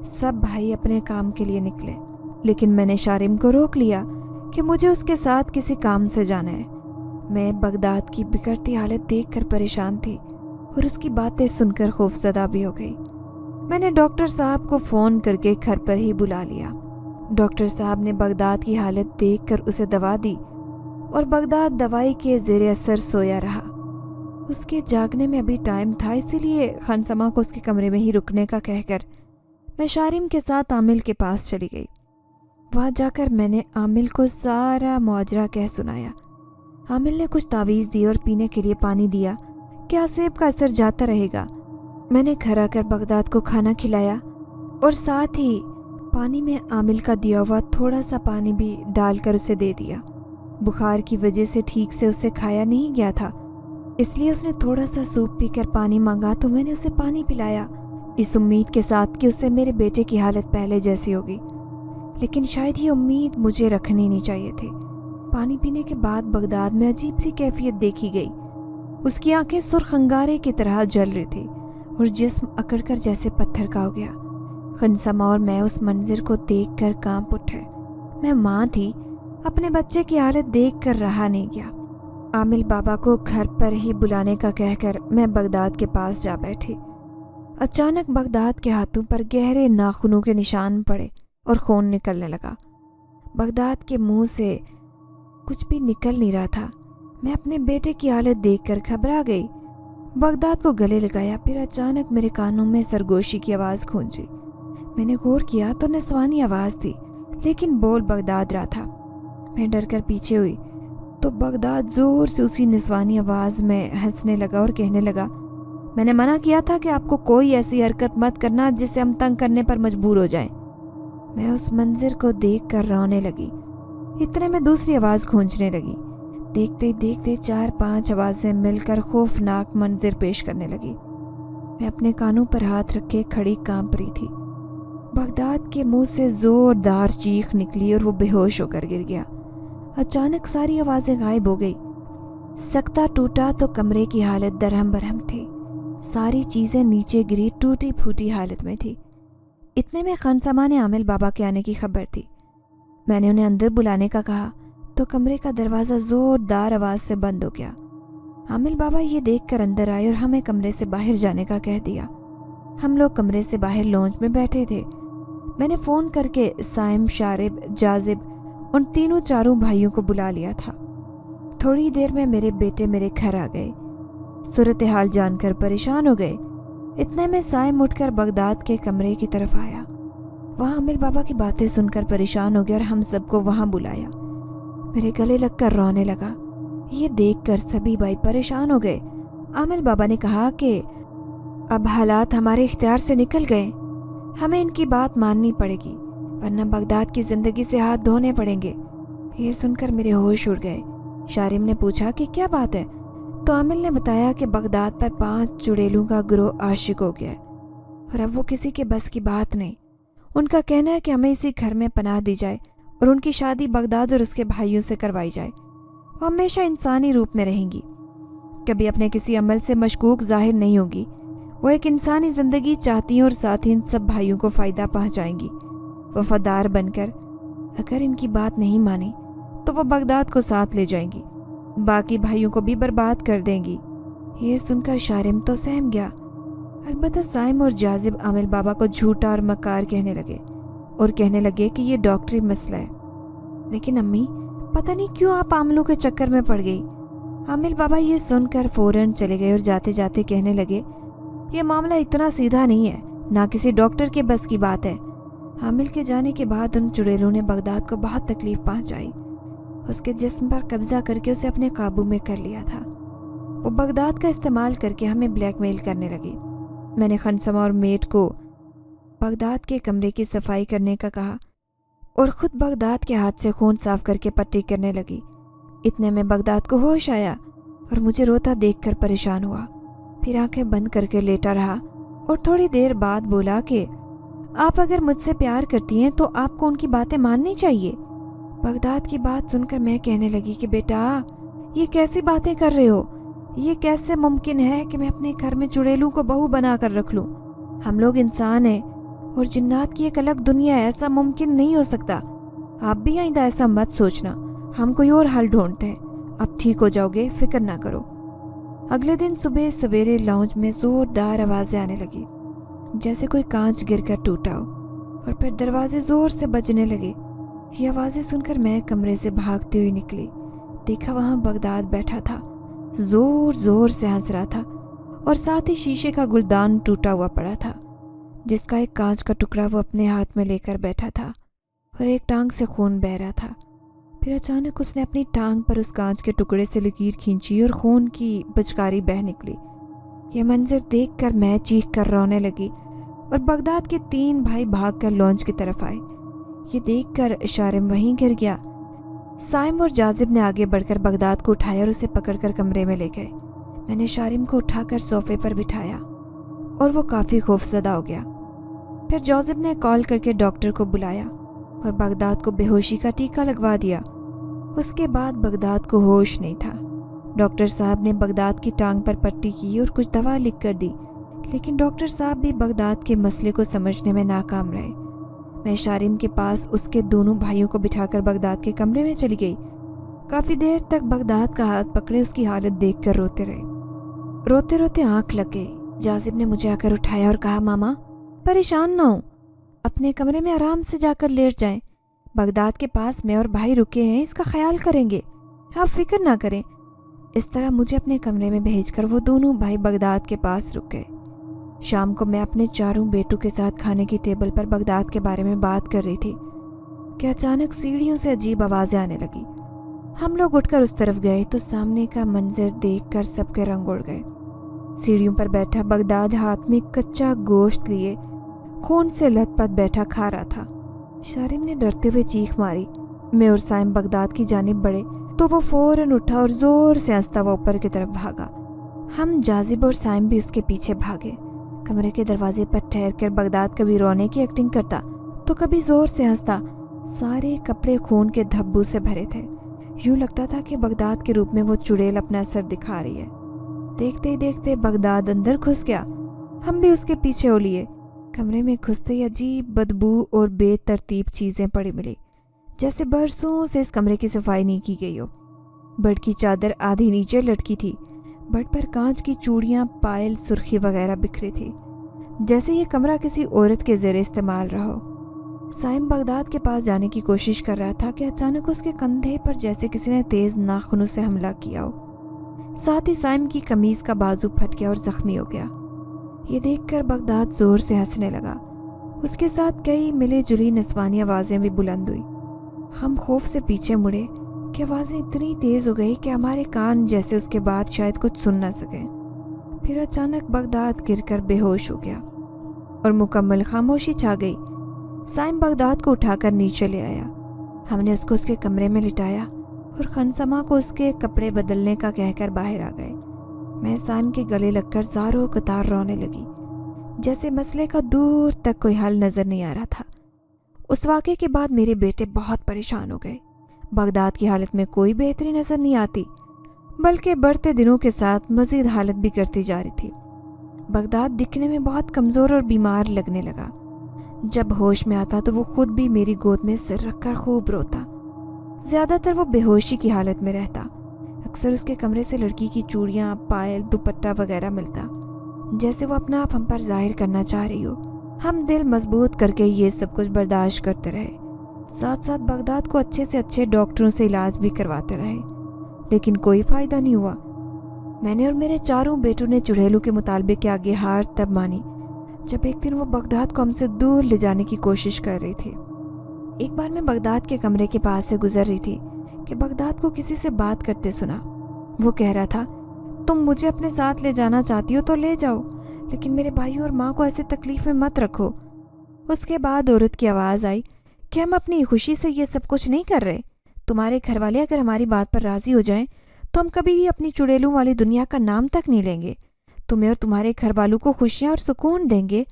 سب بھائی اپنے کام کے لیے نکلے، لیکن میں نے شارم کو روک لیا کہ مجھے اس کے ساتھ کسی کام سے جانا ہے۔ میں بغداد کی بگڑتی حالت دیکھ کر پریشان تھی اور اس کی باتیں سن کر خوفزدہ بھی ہو گئی۔ میں نے ڈاکٹر صاحب کو فون کر کے گھر پر ہی بلا لیا۔ ڈاکٹر صاحب نے بغداد کی حالت دیکھ کر اسے دوا دی اور بغداد دوائی کے زیر اثر سویا رہا۔ اس کے جاگنے میں ابھی ٹائم تھا، اسی لیے خانسما کو اس کے کمرے میں ہی رکنے کا کہہ کر میں شارم کے ساتھ عامل کے پاس چلی گئی۔ وہاں جا کر میں نے عامل کو سارا ماجرا کہہ سنایا۔ عامل نے کچھ تعویذ دی اور پینے کے لیے پانی دیا کہ آصف کا اثر جاتا رہے گا۔ میں نے گھر آ کر بغداد کو کھانا کھلایا اور ساتھ ہی پانی میں عامل کا دیا ہوا تھوڑا سا پانی بھی ڈال کر اسے دے دیا۔ بخار کی وجہ سے ٹھیک سے اسے کھایا نہیں گیا تھا، اس لیے اس نے تھوڑا سا سوپ پی کر پانی مانگا تو میں نے اسے پانی پلایا، اس امید کے ساتھ کہ اس سے میرے بیٹے کی حالت پہلے جیسی ہوگی۔ لیکن شاید یہ امید مجھے رکھنی نہیں چاہیے تھی۔ پانی پینے کے بعد بغداد میں عجیب سی کیفیت دیکھی گئی۔ اس کی آنکھیں سرخ انگارے کی طرح جل رہی تھی اور جسم اکڑ کر جیسے پتھر کا ہو گیا۔ خنسما اور میں اس منظر کو دیکھ کر کانپ اٹھے۔ میں ماں تھی، اپنے بچے کی حالت دیکھ کر رہا نہیں گیا۔ عامل بابا کو گھر پر ہی بلانے کا کہہ کر میں بغداد کے پاس جا بیٹھی۔ اچانک بغداد کے ہاتھوں پر گہرے ناخنوں کے نشان پڑے اور خون نکلنے لگا۔ بغداد کے منہ سے کچھ بھی نکل نہیں رہا تھا۔ میں اپنے بیٹے کی حالت دیکھ کر گھبرا گئی۔ بغداد کو گلے لگایا، پھر اچانک میرے کانوں میں سرگوشی کی آواز گونجی۔ میں نے غور کیا تو نسوانی آواز تھی، لیکن بول بغداد رہا تھا۔ میں ڈر کر پیچھے ہوئی تو بغداد زور سے اسی نسوانی آواز میں ہنسنے لگا اور کہنے لگا، میں نے منع کیا تھا کہ آپ کو کوئی ایسی حرکت مت کرنا جس سے ہم تنگ کرنے پر مجبور ہو جائیں۔ میں اس منظر کو دیکھ کر رونے لگی۔ اتنے میں دوسری آواز گونجنے لگی۔ دیکھتے دیکھتے 4-5 آوازیں مل کر خوفناک منظر پیش کرنے لگی۔ میں اپنے کانوں پر ہاتھ رکھے کھڑی کانپ رہی تھی۔ بغداد کے منہ سے زوردار چیخ نکلی اور وہ بے ہوش ہو کر گر گیا۔ اچانک ساری آوازیں غائب ہو گئی۔ سکتہ ٹوٹا تو کمرے کی حالت درہم برہم تھی۔ ساری چیزیں نیچے گری ٹوٹی پھوٹی حالت میں تھی۔ اتنے میں خانسما نے عامل بابا کے آنے کی خبر دی۔ میں نے انہیں اندر بلانے کا کہا تو کمرے کا دروازہ زوردار آواز سے بند ہو گیا۔ عامل بابا یہ دیکھ کر اندر آئے اور ہمیں کمرے سے باہر جانے کا کہہ دیا۔ ہم لوگ کمرے سے باہر لونج میں بیٹھے تھے۔ میں نے فون کر کے سائم، شارب، جازب ان تینوں چاروں بھائیوں کو بلا لیا تھا۔ تھوڑی دیر میں میرے بیٹے میرے گھر آ گئے۔ صورتحال جان کر پریشان ہو گئے۔ اتنے میں سائم اٹھ کر بغداد کے کمرے کی طرف آیا۔ وہاں عامل بابا کی باتیں سن کر پریشان ہو گیا اور ہم سب کو وہاں بلایا۔ میرے گلے لگ کر رونے لگا۔ یہ دیکھ کر سبھی بھائی پریشان ہو گئے۔ عامل بابا نے کہا کہ اب حالات ہمارے اختیار سے نکل گئے، ہمیں ان کی بات ماننی پڑے گی۔ ورنہ بغداد کی زندگی سے ہاتھ دھونے پڑیں گے۔ یہ سن کر میرے ہوش اڑ گئے۔ شارم نے پوچھا کہ کیا بات ہے؟ تو عامل نے بتایا کہ بغداد پر 5 چڑیلوں کا گروہ عاشق ہو گیا ہے اور اب وہ کسی کے بس کی بات نہیں۔ ان کا کہنا ہے کہ ہمیں اسی گھر میں پناہ دی جائے اور ان کی شادی بغداد اور اس کے بھائیوں سے کروائی جائے۔ وہ ہمیشہ انسانی روپ میں رہیں گی، کبھی اپنے کسی عمل سے مشکوک ظاہر نہیں ہوگی۔ وہ ایک انسانی زندگی چاہتی ہیں اور ساتھ ہی ان سب بھائیوں کو فائدہ پہنچائیں گی، وفادار بن کر۔ اگر ان کی بات نہیں مانی تو وہ بغداد کو ساتھ لے جائیں گی، باقی بھائیوں کو بھی برباد کر دیں گی۔ یہ سن کر شارم تو سہم گیا۔ البتہ سائم اور جاذب عامل بابا کو جھوٹا اور مکار کہنے لگے اور کہنے لگے کہ یہ ڈاکٹری مسئلہ ہے۔ لیکن امی، پتہ نہیں کیوں آپ عاملوں کے چکر میں پڑ گئی۔ عامل بابا یہ سن کر فوراً چلے گئے اور جاتے جاتے کہنے لگے، یہ معاملہ اتنا سیدھا نہیں ہے، نہ کسی ڈاکٹر کے بس کی بات ہے۔ عامل کے جانے کے بعد ان چڑیلوں نے بغداد کو بہت تکلیف پہنچائی، اس کے جسم پر قبضہ کر کے اسے اپنے قابو میں کر لیا تھا۔ وہ بغداد کا استعمال کر کے ہمیں بلیک میل کرنے لگی۔ میں نے خنسمہ اور میٹ کو بغداد کے کمرے کی صفائی کرنے کا کہا اور خود بغداد کے ہاتھ سے خون صاف کر کے پٹی کرنے لگی۔ اتنے میں بغداد کو ہوش آیا اور مجھے روتا دیکھ کر پریشان ہوا، پھر آنکھیں بند کر کے لیٹا رہا اور تھوڑی دیر بعد بولا کہ آپ اگر مجھ سے پیار کرتی ہیں تو آپ کو ان کی باتیں ماننی چاہیے۔ بغداد کی بات سن کر میں کہنے لگی کہ بیٹا، یہ کیسی باتیں کر رہے ہو؟ یہ کیسے ممکن ہے کہ میں اپنے گھر میں چڑیلوں کو بہو بنا کر رکھ لوں؟ ہم لوگ انسان ہیں اور جنات کی ایک الگ دنیا ہے، ایسا ممکن نہیں ہو سکتا۔ آپ بھی آئندہ ایسا مت سوچنا، ہم کوئی اور حل ڈھونڈتے ہیں۔ اب ٹھیک ہو جاؤ گے، فکر نہ کرو۔ اگلے دن صبح سویرے لاؤنج میں زوردار آوازیں آنے لگی، جیسے کوئی کانچ گر کر ٹوٹا ہو، اور پھر دروازے زور سے بجنے لگے۔ یہ آوازیں سن کر میں کمرے سے بھاگتی ہوئی نکلی۔ دیکھا وہاں بغداد بیٹھا تھا، زور زور سے ہنس رہا تھا اور ساتھ ہی شیشے کا گلدان ٹوٹا ہوا پڑا تھا، جس کا ایک کانچ کا ٹکڑا وہ اپنے ہاتھ میں لے کر بیٹھا تھا اور ایک ٹانگ سے خون بہہ رہا تھا۔ پھر اچانک اس نے اپنی ٹانگ پر اس کانچ کے ٹکڑے سے لکیر کھینچی اور خون کی پچکاری بہہ نکلی۔ یہ منظر دیکھ کر میں چیخ کر رونے لگی اور بغداد کے 3 بھائی بھاگ کر لانچ کی طرف آئے۔ یہ دیکھ کر شارم وہیں گر گیا۔ سائم اور جاذب نے آگے بڑھ کر بغداد کو اٹھایا اور اسے پکڑ کر کمرے میں لے گئے۔ میں نے شارم کو اٹھا کر صوفے پر بٹھایا اور وہ کافی خوفزدہ ہو گیا۔ پھر جاذب نے کال کر کے ڈاکٹر کو بلایا اور بغداد کو بے ہوشی کا ٹیکہ لگوا دیا۔ اس کے بعد بغداد کو ہوش نہیں تھا۔ ڈاکٹر صاحب نے بغداد کی ٹانگ پر پٹی کی اور کچھ دوا لکھ کر دی، لیکن ڈاکٹر صاحب بھی بغداد کے مسئلے کو سمجھنے میں ناکام رہے۔ میں شارم کے پاس اس کے دونوں بھائیوں کو بٹھا کر بغداد کے کمرے میں چلی گئی۔ کافی دیر تک بغداد کا ہاتھ پکڑے اس کی حالت دیکھ کر روتے رہے۔ روتے روتے آنکھ لگ گئی۔ جاذب نے مجھے آ کر اٹھایا اور کہا، ماما پریشان نہ ہو، اپنے کمرے میں آرام سے جا کر لیٹ جائیں۔ بغداد کے پاس میں اور بھائی رکے ہیں، اس کا خیال کریں گے، آپ فکر نہ کریں۔ اس طرح مجھے اپنے کمرے میں بھیج کر وہ دونوں بھائی بغداد کے پاس رک گئے۔ شام کو میں اپنے 4 بیٹوں کے ساتھ کھانے کی ٹیبل پر بغداد کے بارے میں بات کر رہی تھی کہ اچانک سیڑھیوں سے عجیب آوازیں آنے لگی۔ ہم لوگ اٹھ کر اس طرف گئے تو سامنے کا منظر دیکھ کر سب کے رنگ اڑ گئے۔ سیڑھیوں پر بیٹھا بغداد ہاتھ میں کچا گوشت لیے خون سے لت پت بیٹھا کھا رہا تھا۔ شارم نے ڈرتے ہوئے چیخ ماری۔ میں اور سائم بغداد کی جانب بڑھے تو وہ فوراً اٹھا اور زور سے ہنستا ہوا اوپر کی طرف بھاگا۔ ہم جاذب اور سائم بھی اس کے پیچھے بھاگے۔ کمرے کے دروازے پر ٹھہر کر بغداد کبھی رونے کی ایکٹنگ کرتا تو کبھی زور سے ہنستا۔ سارے کپڑے خون کے دھبوں سے بھرے تھے، یوں لگتا تھا کہ بغداد کے روپ میں وہ چڑیل اپنا اثر دکھا رہی ہے۔ دیکھتے ہی دیکھتے بغداد اندر گھس گیا، ہم بھی اس کے پیچھے ہو لیے۔ کمرے میں گھستے ہی عجیب بدبو اور بے ترتیب چیزیں پڑی ملی، جیسے برسوں سے اس کمرے کی صفائی نہیں کی گئی ہو۔ بیڈ کی چادر آدھی نیچے لٹکی تھی، بیڈ پر کانچ کی چوڑیاں، پائل، سرخی وغیرہ بکھری تھی، جیسے یہ کمرہ کسی عورت کے زیر استعمال رہا ہو۔ سائم بغداد کے پاس جانے کی کوشش کر رہا تھا کہ اچانک اس کے کندھے پر جیسے کسی نے تیز ناخنوں سے حملہ کیا ہو۔ ساتھ ہی سائم کی قمیض کا بازو پھٹ گیا اور زخمی ہو گیا۔ یہ دیکھ کر بغداد زور سے ہنسنے لگا۔ اس کے ساتھ کئی ملی جلی نسوانی آوازیں بھی بلند ہوئی۔ ہم خوف سے پیچھے مڑے کہ آوازیں اتنی تیز ہو گئی کہ ہمارے کان جیسے اس کے بعد شاید کچھ سن نہ سکیں۔ پھر اچانک بغداد گر کر بے ہوش ہو گیا اور مکمل خاموشی چھا گئی۔ साइम बगदाद को उठाकर नीचे ले आया। हमने उसको उसके कमरे में लिटाया और खनसमा को उसके कपड़े बदलने का कहकर बाहर आ गए। मैं साइम के गले लगकर ज़ारों कतार रोने लगी, जैसे मसले का दूर तक कोई हल नज़र नहीं आ रहा था। उस वाक़े के बाद मेरे बेटे बहुत परेशान हो गए। बगदाद की हालत में कोई बेहतरी नज़र नहीं आती, बल्कि बढ़ते दिनों के साथ मज़ीद हालत बिगड़ती जा रही थी। बगदाद दिखने में बहुत कमज़ोर और बीमार लगने लगा। जब होश में आता तो वो खुद भी मेरी गोद में सिर रखकर खूब रोता। ज़्यादातर वो बेहोशी की हालत में रहता। अक्सर उसके कमरे से लड़की की चूड़ियाँ, पायल, दुपट्टा वगैरह मिलता, जैसे वो अपना आप हम पर जाहिर करना चाह रही हो। हम दिल मजबूत करके ये सब कुछ बर्दाश्त करते रहे। साथ साथ बगदाद को अच्छे से अच्छे डॉक्टरों से इलाज भी करवाते रहे, लेकिन कोई फ़ायदा नहीं हुआ। मैंने और मेरे चारों बेटों ने चुड़ैलों के मुतालबे के आगे हार तब मानी जब एक दिन वो बगदाद को हमसे दूर ले जाने की कोशिश कर रही थी। एक बार मैं बगदाद के कमरे के पास से गुजर रही थी कि बगदाद को किसी से बात करते सुना। वो कह रहा था, तुम मुझे अपने साथ ले जाना चाहती हो तो ले जाओ, लेकिन मेरे भाई और माँ को ऐसे तकलीफ में मत रखो। उसके बाद औरत की आवाज़ आई कि हम अपनी खुशी से ये सब कुछ नहीं कर रहे। तुम्हारे घर वाले अगर हमारी बात पर राज़ी हो जाएं तो हम कभी भी अपनी चुड़ैलों वाली दुनिया का नाम तक नहीं लेंगे। तुम्हें और तुम्हारे घर वालों को खुशियाँ और सुकून देंगे,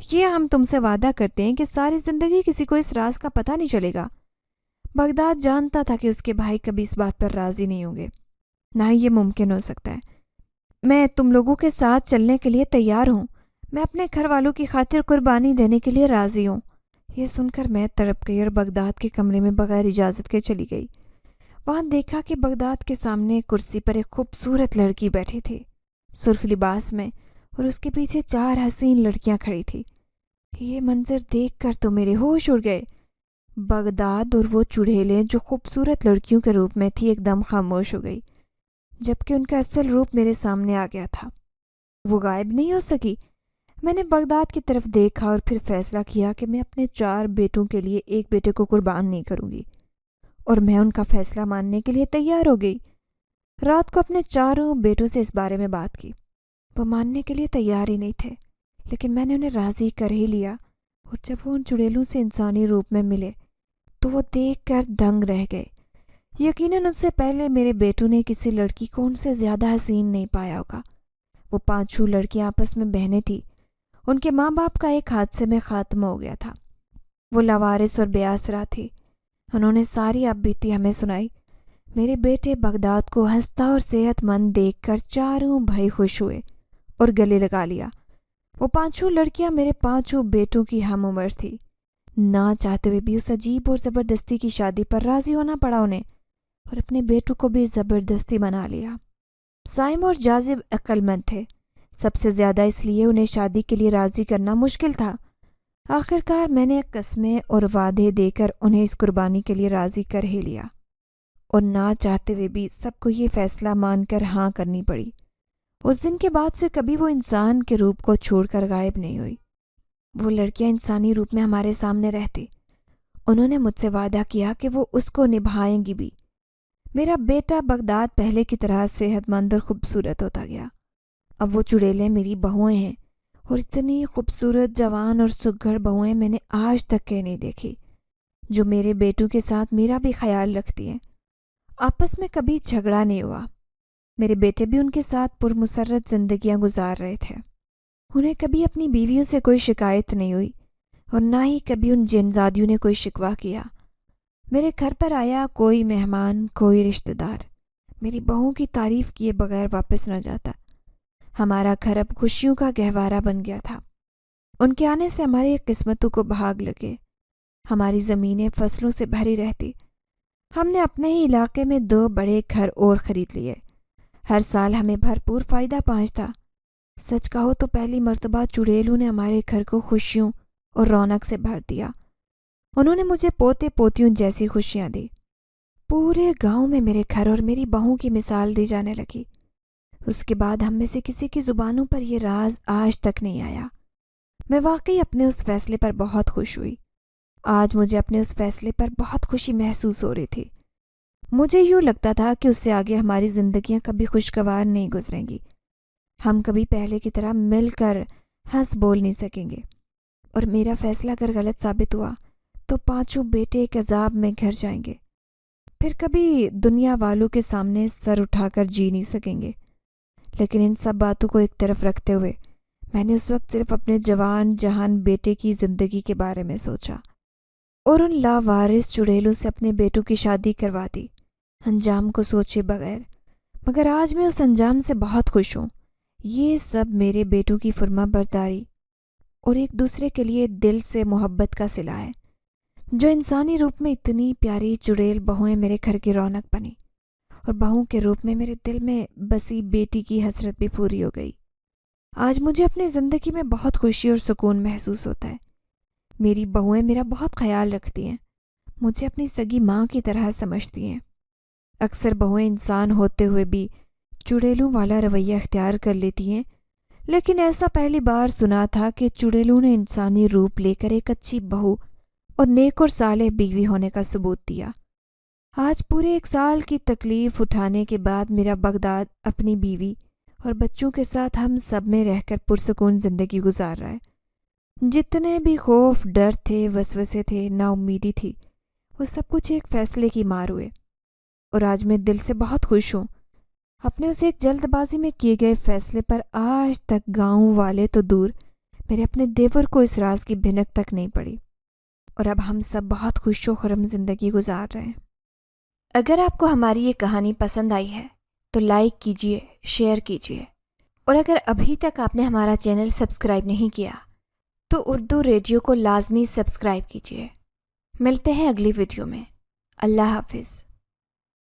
ये हम तुमसे वादा करते हैं कि सारी ज़िंदगी किसी को इस राज का पता नहीं चलेगा। बगदाद जानता था कि उसके भाई कभी इस बात पर राज़ी नहीं होंगे, ना ही ये मुमकिन हो सकता है। मैं तुम लोगों के साथ चलने के लिए तैयार हूँ। मैं अपने घर वालों की खातिर कुर्बानी देने के लिए राज़ी हूँ। यह सुनकर मैं तड़प गई और बगदाद के कमरे में बगैर इजाज़त के चली गई। वहाँ देखा कि बगदाद के सामने कुर्सी पर एक खूबसूरत लड़की बैठी थी, सुर्ख लिबास में, और उसके पीछे 4 हसीन लड़कियां खड़ी थी। ये मंजर देखकर तो मेरे होश उड़ गए। बगदाद और वो चुड़ैलें जो खूबसूरत लड़कियों के रूप में थी एकदम खामोश हो गई, जबकि उनका असल रूप मेरे सामने आ गया था। वो गायब नहीं हो सकी। मैंने बगदाद की तरफ देखा और फिर फैसला किया कि मैं अपने 4 बेटों के लिए एक बेटे को कुर्बान नहीं करूँगी, और मैं उनका फैसला मानने के लिए तैयार हो गई। रात को अपने 4 बेटों से इस बारे में बात की। वो मानने के लिए तैयार ही नहीं थे, लेकिन मैंने उन्हें राज़ी कर ही लिया। और जब वो उन चुड़ैलों से इंसानी रूप में मिले तो वो देखकर दंग रह गए। यकीनन उनसे पहले मेरे बेटों ने किसी लड़की को उनसे ज़्यादा हसीन नहीं पाया होगा। वो 5 लड़कियां आपस में बहनें थीं। उनके माँ बाप का एक हादसे में ख़ात्मा हो गया था। वो लावारिस और बेआसरा थी। उन्होंने सारी आपबीती हमें सुनाई। मेरे बेटे बगदाद को हंसता और सेहतमंद देखकर 4 भाई खुश हुए और गले लगा लिया। वो 5 लड़कियां मेरे 5 बेटों की हम उम्र थी। ना चाहते हुए भी उस अजीब और ज़बरदस्ती की शादी पर राज़ी होना पड़ा उन्हें, और अपने बेटों को भी ज़बरदस्ती मना लिया। साइम और जाजिब अक्लमंद थे, सबसे ज़्यादा इसलिए उन्हें शादी के लिए राज़ी करना मुश्किल था। आखिरकार मैंने कस्में और वादे देकर उन्हें इस कुर्बानी के लिए राज़ी कर ही लिया, और ना चाहते हुए भी सबको ये फ़ैसला मानकर हाँ करनी पड़ी। उस दिन के बाद से कभी वो इंसान के रूप को छोड़कर गायब नहीं हुई। वो लड़कियां इंसानी रूप में हमारे सामने रहती। उन्होंने मुझसे वादा किया कि वो उसको निभाएंगी भी। मेरा बेटा बगदाद पहले की तरह सेहतमंद और खूबसूरत होता गया। अब वो चुड़ैलें मेरी बहुएं हैं, और इतनी खूबसूरत, जवान और सुघड़ बहुएं मैंने आज तक के नहीं देखी, जो मेरे बेटों के साथ मेरा भी ख्याल रखती हैं। आपस में कभी झगड़ा नहीं हुआ। मेरे बेटे भी उनके साथ पुरमुसर्रत ज़िंदगियां गुजार रहे थे। उन्हें कभी अपनी बीवियों से कोई शिकायत नहीं हुई, और ना ही कभी उन जिनजादियों ने कोई शिकवा किया। मेरे घर पर आया कोई मेहमान, कोई रिश्तेदार, मेरी बहू की तारीफ़ किए बगैर वापस न जाता। हमारा घर अब खुशियों का गहवारा बन गया था। उनके आने से हमारी किस्मतों को भाग लगे। हमारी ज़मीनें फसलों से भरी रहती। हमने अपने ही इलाके में 2 बड़े घर और ख़रीद लिए। हर साल हमें भरपूर फ़ायदा पहुंचता। सच कहो तो पहली मर्तबा चुड़ैलों ने हमारे घर को खुशियों और रौनक से भर दिया। उन्होंने मुझे पोते पोतियों जैसी खुशियां दी। पूरे गांव में मेरे घर और मेरी बहू की मिसाल दी जाने लगी। उसके बाद हम में से किसी की ज़ुबानों पर यह राज आज तक नहीं आया। मैं वाकई अपने उस फैसले पर बहुत खुश हुई। आज मुझे अपने उस फैसले पर बहुत खुशी महसूस हो रही थी। मुझे यूँ लगता था कि उससे आगे हमारी ज़िंदगियाँ कभी खुशगवार नहीं गुजरेंगी। हम कभी पहले की तरह मिलकर हंस बोल नहीं सकेंगे। اور میرا فیصلہ اگر غلط ثابت ہوا تو پانچوں بیٹے ایک عذاب میں گھر جائیں گے، پھر کبھی دنیا والوں کے سامنے سر اٹھا کر جی نہیں سکیں گے۔ لیکن ان سب باتوں کو ایک طرف رکھتے ہوئے میں نے اس وقت صرف اپنے جوان جہان بیٹے کی زندگی کے بارے میں سوچا اور ان لاوارث چڑیلوں سے اپنے بیٹوں کی شادی کروا دی، انجام کو سوچے بغیر۔ مگر آج میں اس انجام سے بہت خوش ہوں۔ یہ سب میرے بیٹوں کی فرما برداری اور ایک دوسرے کے لیے دل سے محبت کا صلہ ہے۔ جو انسانی روپ میں اتنی پیاری چڑیل بہویں میرے گھر کی رونق بنی، اور بہوؤں کے روپ میں میرے دل میں بسی بیٹی کی حسرت بھی پوری ہو گئی۔ آج مجھے اپنی زندگی میں بہت خوشی اور سکون محسوس ہوتا ہے۔ میری بہویں میرا بہت خیال رکھتی ہیں، مجھے اپنی سگی ماں کی طرح سمجھتی ہیں۔ اکثر بہویں انسان ہوتے ہوئے بھی چڑیلوں والا رویہ اختیار کر لیتی ہیں، لیکن ایسا پہلی بار سنا تھا کہ چڑیلوں نے انسانی روپ لے کر ایک اچھی بہو اور نیک اور صالح بیوی ہونے کا ثبوت دیا۔ آج پورے 1 سال کی تکلیف اٹھانے کے بعد میرا بغداد اپنی بیوی اور بچوں کے ساتھ ہم سب میں رہ کر پرسکون زندگی گزار رہا ہے۔ جتنے بھی خوف، ڈر تھے، وسوسے تھے، نا امیدی تھی، وہ سب کچھ ایک فیصلے کی مار ہوئے، اور آج میں دل سے بہت خوش ہوں۔ اپنے اس ایک جلد بازی میں کیے گئے فیصلے پر آج تک گاؤں والے تو دور، میرے اپنے دیور کو اس راز کی بھنک تک نہیں پڑی، اور اب ہم سب بہت خوش و خرم زندگی گزار رہے ہیں۔ اگر آپ کو ہماری یہ کہانی پسند آئی ہے تو لائک کیجئے، شیئر کیجئے، اور اگر ابھی تک آپ نے ہمارا چینل سبسکرائب نہیں کیا تو اردو ریڈیو کو لازمی سبسکرائب کیجئے۔ ملتے ہیں اگلی ویڈیو میں۔ اللہ حافظ۔